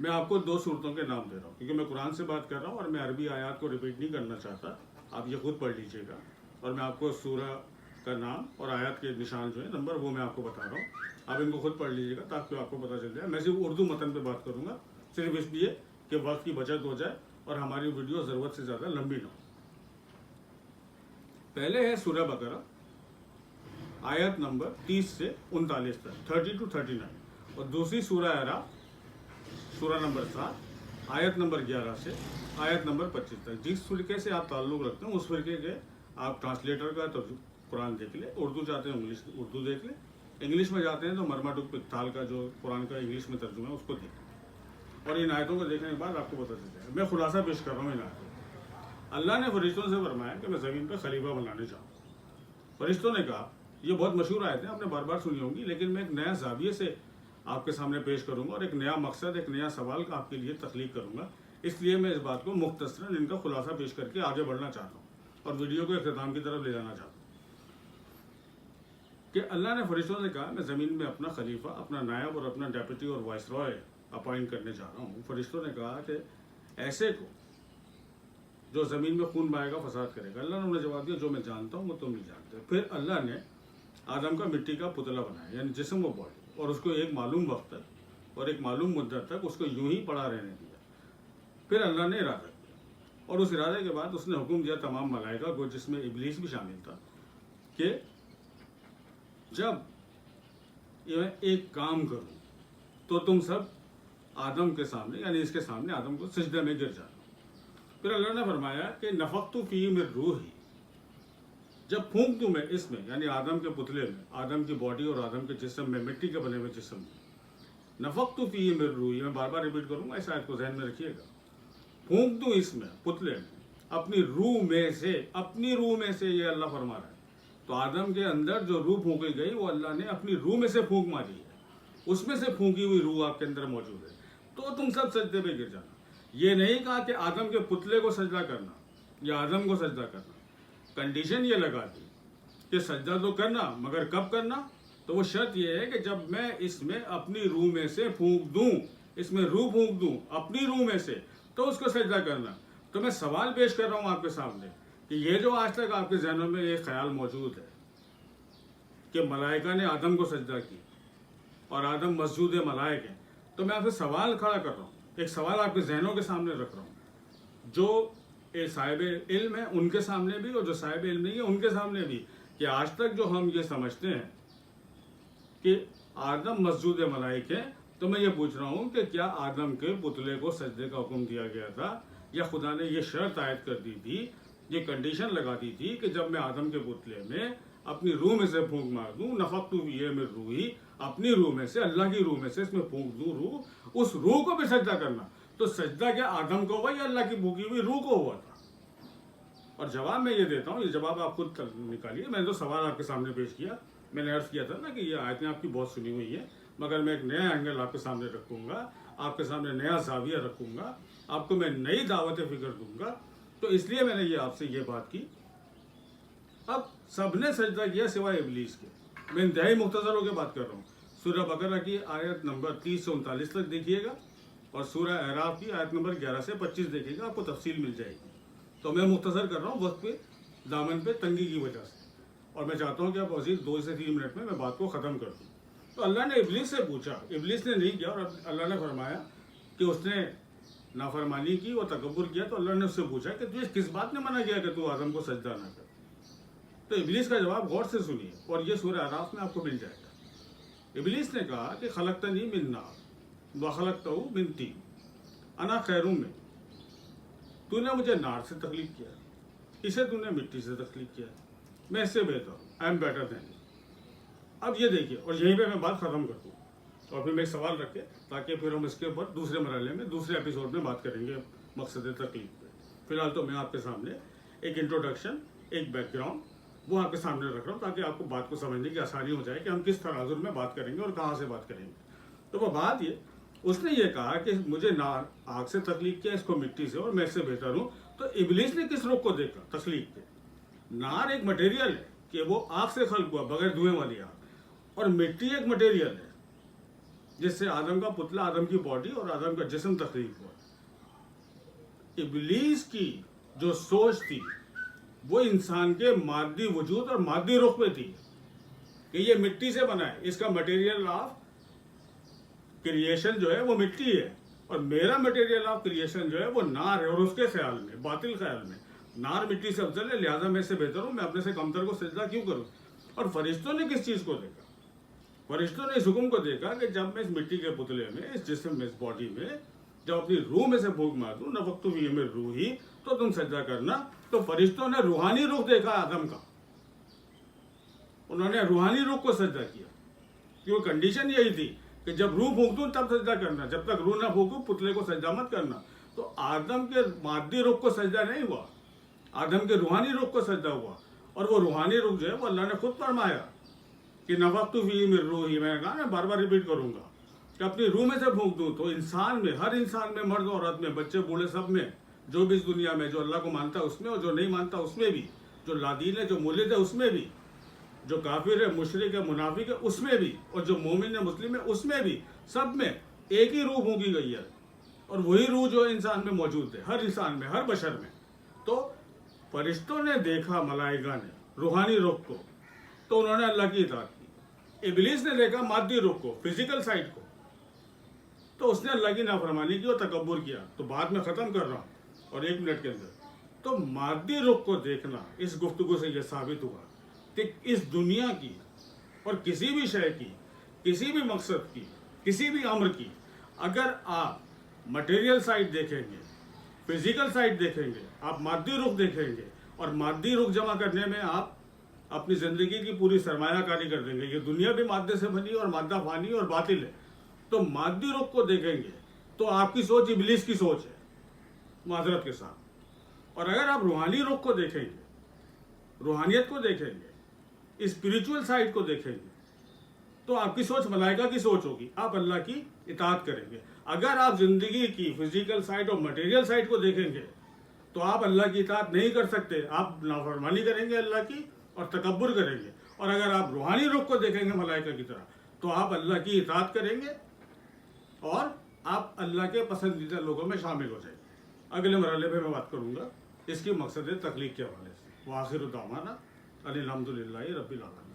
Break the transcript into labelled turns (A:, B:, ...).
A: میں آپ کو 2 صورتوں کے نام دے رہا ہوں کیونکہ میں قرآن سے بات کر رہا ہوں اور میں عربی آیات کو ریپیٹ نہیں کرنا چاہتا. آپ یہ خود پڑھ لیجئے گا اور میں آپ کو سورہ کا نام اور آیات کے نشان جو ہے نمبر وہ میں آپ کو بتا رہا ہوں. آپ ان کو خود پڑھ لیجئے گا تاکہ آپ کو پتہ چل جائے. میں صرف اردو متن پہ بات کروں گا صرف اس لیے کہ وقت کی بچت ہو جائے اور ہماری ویڈیو ضرورت سے زیادہ لمبی نہ ہو. پہلے ہے سورہ بقرہ آیت نمبر 30 سے 39 تک 30 to 39 اور دوسری سورہ اعراف سورہ نمبر 7 آیت نمبر 11 سے آیت نمبر 25 تک. جس فرقے سے آپ تعلق رکھتے ہیں اس فرقے کے آپ ٹرانسلیٹر کا قرآن دیکھ لیں. اردو چاہتے ہیں انگلش اردو دیکھ لیں. انگلش میں جاتے ہیں تو مرماٹک پکتال کا جو قرآن کا انگلش میں ترجمہ ہے اس کو دیکھ لیں اور ان آیتوں کو دیکھنے کے بعد آپ کو پتہ چل جائے گا. میں خلاصہ پیش کر رہا ہوں ان آیتوں. اللہ نے فرشتوں سے فرمایا کہ میں زمین پہ خلیفہ بنانے چاہوں. فرشتوں نے کہا, یہ بہت مشہور آیت ہے, آپ نے بار بار سنی ہوں گی, لیکن میں ایک نیا زاویے سے آپ کے سامنے پیش کروں گا اور ایک نیا مقصد ایک نیا سوال کا آپ کے لیے تخلیق کروں گا. اس لیے میں اس بات کو مختصراً ان کا خلاصہ پیش کر کے آگے بڑھنا چاہتا ہوں اور ویڈیو کو اختتام کی طرف لے جانا چاہتا ہوں کہ اللہ نے فرشتوں سے کہا میں زمین میں اپنا خلیفہ, اپنا نائب اور اپنا ڈیپٹی اور وائس رائے اپوائنٹ کرنے جا رہا ہوں. فرشتوں نے کہا کہ ایسے کو جو زمین میں خون بہائے گا, فساد کرے گا. اللہ نے انہیں جواب دیا جو میں جانتا ہوں وہ تم نہیں جانتے. پھر اللہ نے آدم کا مٹی کا پتلا بنایا یعنی جسم و باڈی, اور اس کو ایک معلوم وقت تک اور ایک معلوم مدت تک اس کو یوں ہی پڑا رہنے دیا. پھر اللہ نے ارادہ کیا اور اس ارادے کے بعد اس نے حکم دیا تمام ملائکہ کو, جس میں ابلیس بھی شامل تھا, کہ جب میں ایک کام کروں تو تم سب آدم کے سامنے یعنی اس کے سامنے آدم کو سجدے میں گر جانا. پھر اللہ نے فرمایا کہ نفخت فیہ من روحی, جب پھونک دوں میں اس میں یعنی آدم کے پتلے میں, آدم کی باڈی اور آدم کے جسم میں, مٹی کے بنے ہوئے جسم میں, نفخت فیہ من روحی, میں بار بار ریپیٹ کروں گا, اس آیت کو ذہن میں رکھیے گا, پھونک دوں اس میں پتلے میں اپنی روح میں سے, اپنی روح میں سے, یہ اللہ فرما رہا ہے. تو آدم کے اندر جو روح پھونکی گئی وہ اللہ نے اپنی روح میں سے پھونک ماری ہے, اس میں سے پھونکی ہوئی روح آپ کے اندر موجود ہے. تو تم سب سجدے پہ گر جانا. یہ نہیں کہا کہ آدم کے پتلے کو سجدہ کرنا یا آدم کو سجدہ کرنا, کنڈیشن یہ لگا دی کہ سجدہ تو کرنا مگر کب کرنا, تو وہ شرط یہ ہے کہ جب میں اس میں اپنی روح میں سے پھونک دوں, اس میں روح پھونک دوں اپنی روح میں سے, تو اس کو سجدہ کرنا. تو میں سوال پیش کر رہا ہوں آپ کے سامنے کہ یہ جو آج تک آپ کے ذہنوں میں یہ خیال موجود ہے کہ ملائکہ نے آدم کو سجدہ کی اور آدم مسجود ملائک ہیں, تو میں آپ سے سوال کھڑا کر رہا ہوں, ایک سوال آپ کے ذہنوں کے سامنے رکھ رہا ہوں, جو صاحب علم ہے ان کے سامنے بھی اور جو صاحب علم نہیں ہے ان کے سامنے بھی, کہ آج تک جو ہم یہ سمجھتے ہیں کہ آدم مسجود ملائک ہے, تو میں یہ پوچھ رہا ہوں کہ کیا آدم کے پتلے کو سجدے کا حکم دیا گیا تھا, یا خدا نے یہ شرط عائد کر دی تھی, یہ کنڈیشن لگا دی تھی کہ جب میں آدم کے پتلے میں اپنی روح میں سے پھونک مار دوں, نفخت فیہ من روحی, اپنی روح میں سے, اللہ کی روح میں سے اس میں پھونک دوں روح, اس روح کو بھی سجدہ کرنا. تو سجدہ کیا آدم کو ہوا یا اللہ کی پھونکی ہوئی روح کو ہوا تھا؟ اور جواب میں یہ دیتا ہوں, یہ جواب آپ خود نکالیے. میں نے تو سوال آپ کے سامنے پیش کیا, میں نے عرض کیا تھا نا کہ یہ آیتیں آپ کی بہت سنی ہوئی ہیں, مگر میں ایک نیا اینگل آپ کے سامنے رکھوں گا, آپ کے سامنے نیا زاویہ رکھوں گا, آپ کو میں نئی دعوت فکر دوں گا. تو اس لیے میں نے یہ آپ سے یہ بات کی. اب سب نے سجدہ کیا سوائے ابلیس کے. میں انتہائی مختصر ہو کے بات کر رہا ہوں. سورہ بقرہ کی آیت نمبر 30 سے 39 تک دیکھیے گا اور سورہ اعراف کی آیت نمبر 11 سے 25 دیکھیے گا, آپ کو تفصیل مل جائے گی. تو میں مختصر کر رہا ہوں وقت پہ دامن پہ تنگی کی وجہ سے, اور میں چاہتا ہوں کہ آپ عزیز 2 سے 3 منٹ میں بات کو ختم کر دوں. تو اللہ نے ابلیس سے پوچھا, ابلیس نے نہیں کیا, اور اللہ نے فرمایا کہ اس نے نافرمانی کی اور تکبر کیا. تو اللہ نے اس سے پوچھا کہ تجھے کس بات نے منع کیا کہ تو آدم کو سجدہ نہ کر. تو ابلیس کا جواب غور سے سنیے, اور یہ سورہ اعراف میں آپ کو مل جائے گا. ابلیس نے کہا کہ خلقتنی من نار وخلقتہ من طین انا خیر منہ, تو نے مجھے نار سے تخلیق کیا, اسے تو نے مٹی سے تخلیق کیا, میں اس سے بہتر ہوں, آئی ایم بیٹر دین. اب یہ دیکھیے, اور یہیں پہ میں بات ختم کر دوں, اور پھر میں ایک سوال رکھے تاکہ پھر ہم اس کے اوپر دوسرے مرحلے میں دوسرے ایپیسوڈ میں بات کریں گے مقصد تخلیق پہ. فی الحال تو میں آپ کے سامنے ایک انٹروڈکشن, ایک بیک گراؤنڈ وہ آپ کے سامنے رکھ رہا ہوں تاکہ آپ کو بات کو سمجھنے کی آسانی ہو جائے کہ ہم کس تناظر میں بات کریں گے اور کہاں سے بات کریں گے. تو وہ بات یہ, اس نے یہ کہا کہ مجھے نار آگ سے تخلیق کیا, اس کو مٹی سے, اور میں اس سے بہتر ہوں. تو ابلیس نے کس رخ کو دیکھا تخلیق کے؟ نار ایک مٹیریل ہے کہ وہ آگ سے خلق ہوا بغیر دھوئیں والی آگ, اور مٹی ایک مٹیریل ہے جس سے آدم کا پتلا، آدم کی باڈی اور آدم کا جسم تخلیق ہوا. ابلیس کی جو سوچ تھی وہ انسان کے مادی وجود اور مادی رخ پہ تھی کہ یہ مٹی سے بنا ہے، اس کا مٹیریل آف کریشن جو ہے وہ مٹی ہے، اور میرا مٹیریل آف کریشن جو ہے وہ نار ہے. اور اس کے خیال میں، باطل خیال میں، نار مٹی سے افضل ہے، لہٰذا میں اس سے بہتر ہوں، میں اپنے سے کمتر کو سجدہ کیوں کروں. اور فرشتوں نے کس چیز کو دیکھا؟ فرشتوں نے اس حکم کو دیکھا کہ جب میں اس مٹی کے پتلے میں، اس جسم میں، اس باڈی میں جب اپنی روح میں سے پھونک مار دوں، نفخت فیہ من روحی، تو تم سجدہ کرنا. تو فرشتوں نے روحانی روح دیکھا آدم کا، انہوں نے روحانی روح کو سجدہ کیا، کیونکہ کنڈیشن یہی تھی کہ جب روح پھونک دوں تب سجدہ کرنا، جب تک روح نہ پھونکوں پتلے کو سجدہ مت کرنا. تو آدم کے مادی روح کو سجدہ نہیں ہوا، آدم کے روحانی روح کو سجدہ ہوا. اور وہ روحانی روح جو ہے وہ اللہ نے خود فرمایا کہ نفخت فیہ من روحی، میں نے کہا میں بار بار ریپیٹ کروں گا کہ اپنی روح میں سے پھونک دوں. تو انسان میں، ہر انسان میں، مرد عورت میں، بچے بوڑھے، سب میں، جو بھی اس دنیا میں، جو اللہ کو مانتا ہے اس میں، اور جو نہیں مانتا اس میں بھی، جو لادین ہے، جو مولد ہے اس میں بھی، جو کافر ہے، مشرک ہے، منافق ہے اس میں بھی، اور جو مومن ہے، مسلم ہے اس میں بھی، سب میں ایک ہی روح پھونکی گئی ہے. اور وہی روح جو انسان میں موجود ہے، ہر انسان میں، ہر بشر میں. تو فرشتوں نے دیکھا ملائکہ نے روحانی روح کو، تو انہوں نے اللہ کی اطاعت کی. ابلیس نے دیکھا مادی روح کو، فزیکل سائڈ کو، تو اس نے اللہ کی نافرمانی کی اور تکبر کیا. تو بعد میں ختم کر رہا ہوں اور 1 منٹ کے اندر. تو مادی رخ کو دیکھنا، اس گفتگو سے یہ ثابت ہوا کہ اس دنیا کی اور کسی بھی شے کی، کسی بھی مقصد کی، کسی بھی امر کی، اگر آپ مٹیریل سائڈ دیکھیں گے، فزیکل سائڈ دیکھیں گے، آپ مادی رخ دیکھیں گے، اور مادی رخ جمع کرنے میں آپ اپنی زندگی کی پوری سرمایہ کاری کر دیں گے. یہ دنیا بھی مادے سے بنی اور مادہ فانی اور باطل ہے. تو مادی رخ کو دیکھیں گے تو آپ کی سوچ ابلیس کی سوچ ہے، معذرت کے ساتھ. اور اگر آپ روحانی رخ کو دیکھیں گے، روحانیت کو دیکھیں گے، اسپریچول سائڈ کو دیکھیں گے، تو آپ کی سوچ ملائکہ کی سوچ ہوگی، آپ اللہ کی اطاعت کریں گے. اگر آپ زندگی کی فزیکل سائڈ اور مٹیریل سائڈ کو دیکھیں گے تو آپ اللہ کی اطاعت نہیں کر سکتے، آپ نافرمانی کریں گے اللہ کی اور تکبر کریں گے. اور اگر آپ روحانی رخ کو دیکھیں گے ملائکہ کی طرح تو آپ اللہ کی اطاعت کریں گے اور آپ اللہ کے پسندیدہ لوگوں میں شامل ہو جائیں گے. اگلے مرحلے پہ میں بات کروں گا اس کی مقصد تخلیق کے حوالے سے. وآخر دعوانا ان الحمد للہ رب العالمین.